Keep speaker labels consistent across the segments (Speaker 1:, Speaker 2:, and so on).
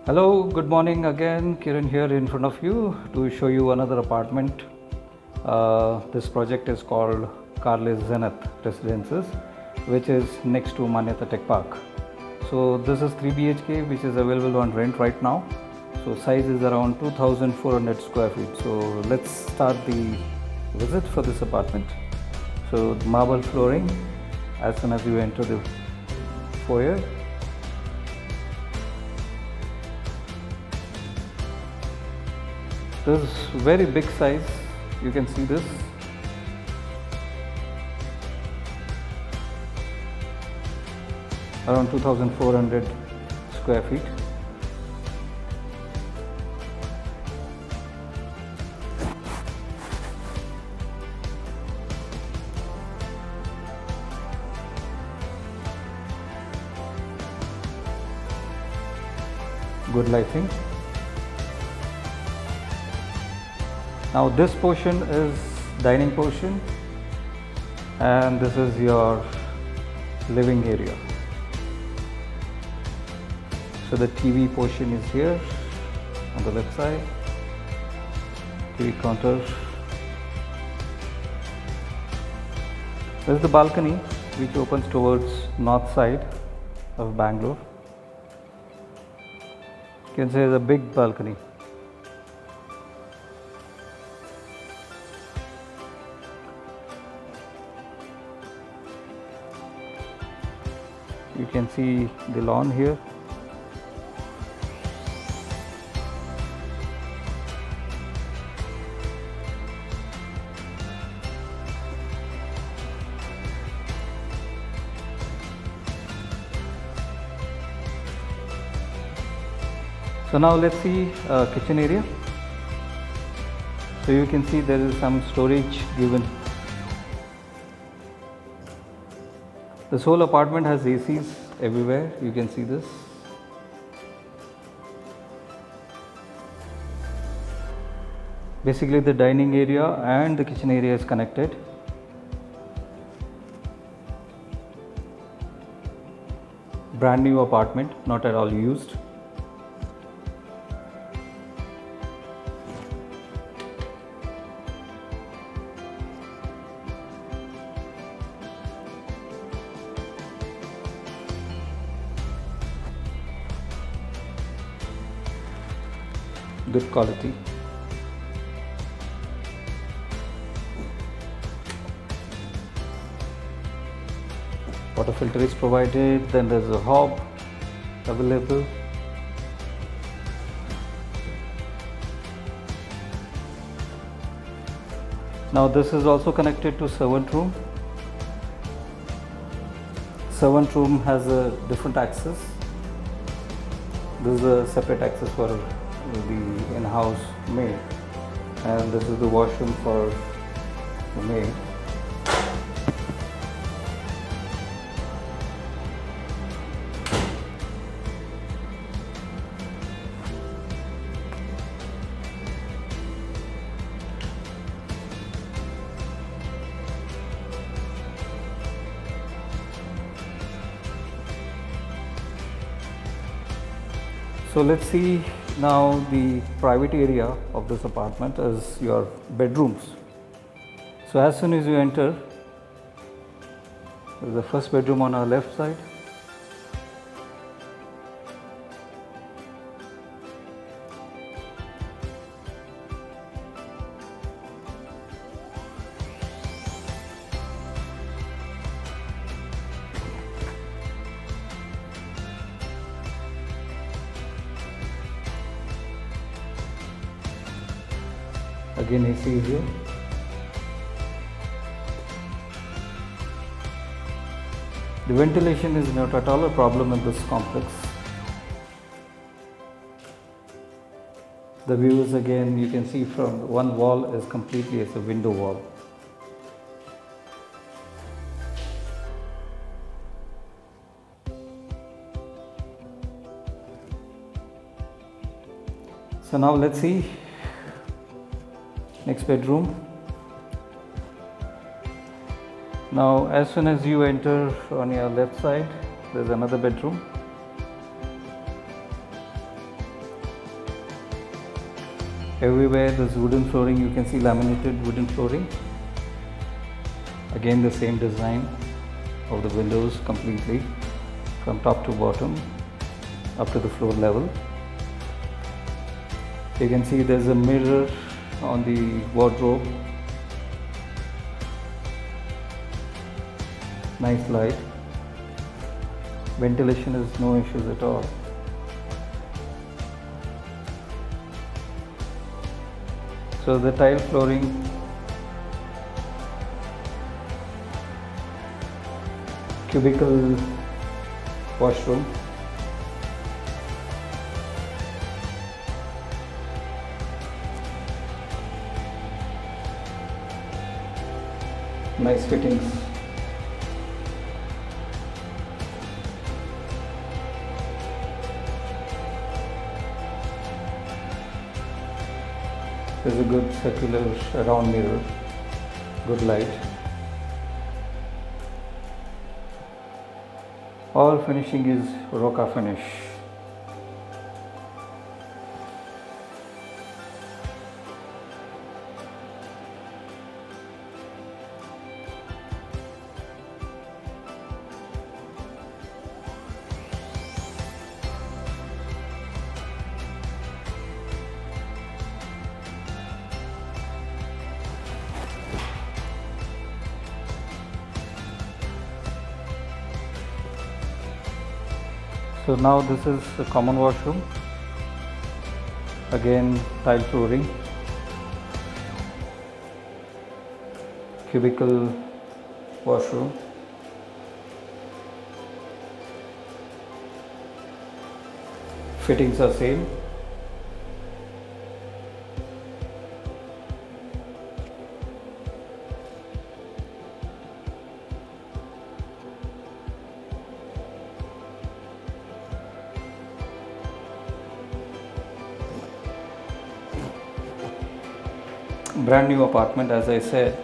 Speaker 1: Hello, good morning again. Kiran here in front of you to show you another apartment. This project is called Carles Zenith Residences, which is next to Manyata Tech Park. So this is 3 BHK, which is available on rent right now. So size is around 2,400 square feet. So let's start the visit for this apartment. So marble flooring as soon as you enter the foyer. This is very big size. You can see this. Around 2,400 square feet. Good lighting. Now this portion is dining portion and this is your living area. So the TV portion is here on the left side, TV counter. This is the balcony which opens towards north side of Bangalore. You can say it's a big balcony. You can see the lawn here. So now let's see kitchen area. So you can see there is some storage given. This whole apartment has ACs everywhere. You can see this. Basically the dining area and the kitchen area is connected. Brand new apartment, not at all used. Good quality. Water filter is provided, then there's a hob available. Now this is also connected to servant room. Servant room has a different access. This is a separate access for the in-house maid, and this is the washroom for the maid. So let's see now the private area of this apartment is your bedrooms. So as soon as you enter, there is the first bedroom on our left side. Again AC is here. The ventilation is not at all a problem in this complex. The views, again you can see from one wall is completely as a window wall. So now let's see next bedroom. Now as soon as you enter on your left side, there's another bedroom. Everywhere there's wooden flooring, you can see laminated wooden flooring. Again the same design of the windows completely from top to bottom up to the floor level. You can see there's a mirror on the wardrobe. Nice light. Ventilation is no issues at all. So the tile flooring, cubicle washroom, nice fittings. There's a good circular round mirror, good light. All finishing is Roca finish. So now this is the common washroom. Again tile flooring, cubicle washroom, fittings are same. Brand new apartment, as I said.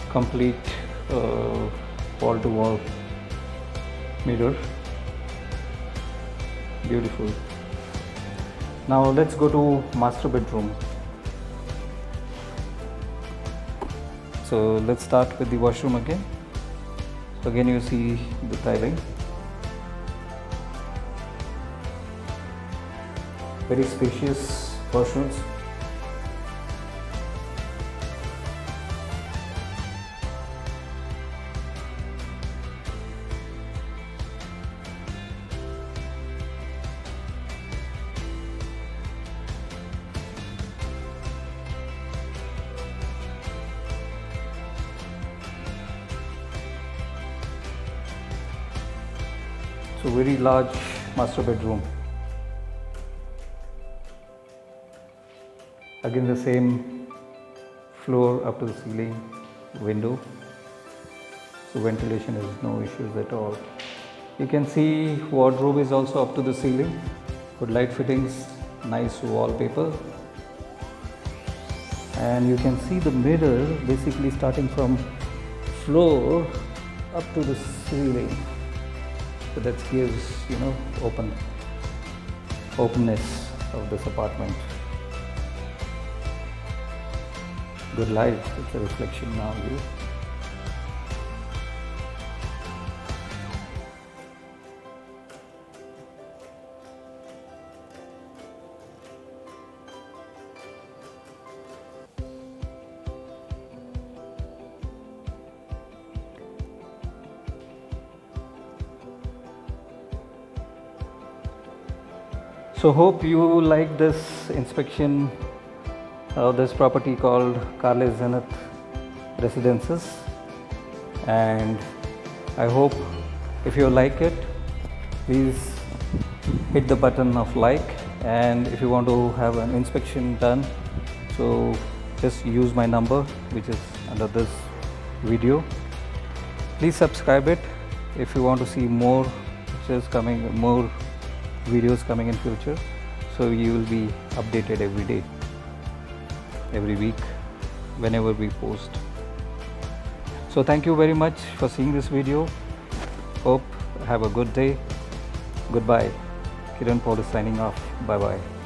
Speaker 1: Complete wall to wall mirror. Beautiful. Now let's go to master bedroom. So let's start with the washroom again. So again you see the tiling. Very spacious washrooms. So very large master bedroom. Again the same floor up to the ceiling, window. So ventilation is no issues at all. You can see wardrobe is also up to the ceiling. Good light fittings, nice wallpaper. And you can see the mirror basically starting from floor up to the ceiling. So that gives, openness of this apartment. Good light, it's a reflection now view. So hope you like this inspection of this property called Carles Zenith Residences, and I hope if you like it, please hit the button of like, and if you want to have an inspection done, so just use my number which is under this video. Please subscribe it if you want to see more pictures coming, more videos coming in future, so you will be updated every day. every week whenever we post. So thank you very much for seeing this video. Hope have a good day. Goodbye. Kiran Paul is signing off. Bye bye.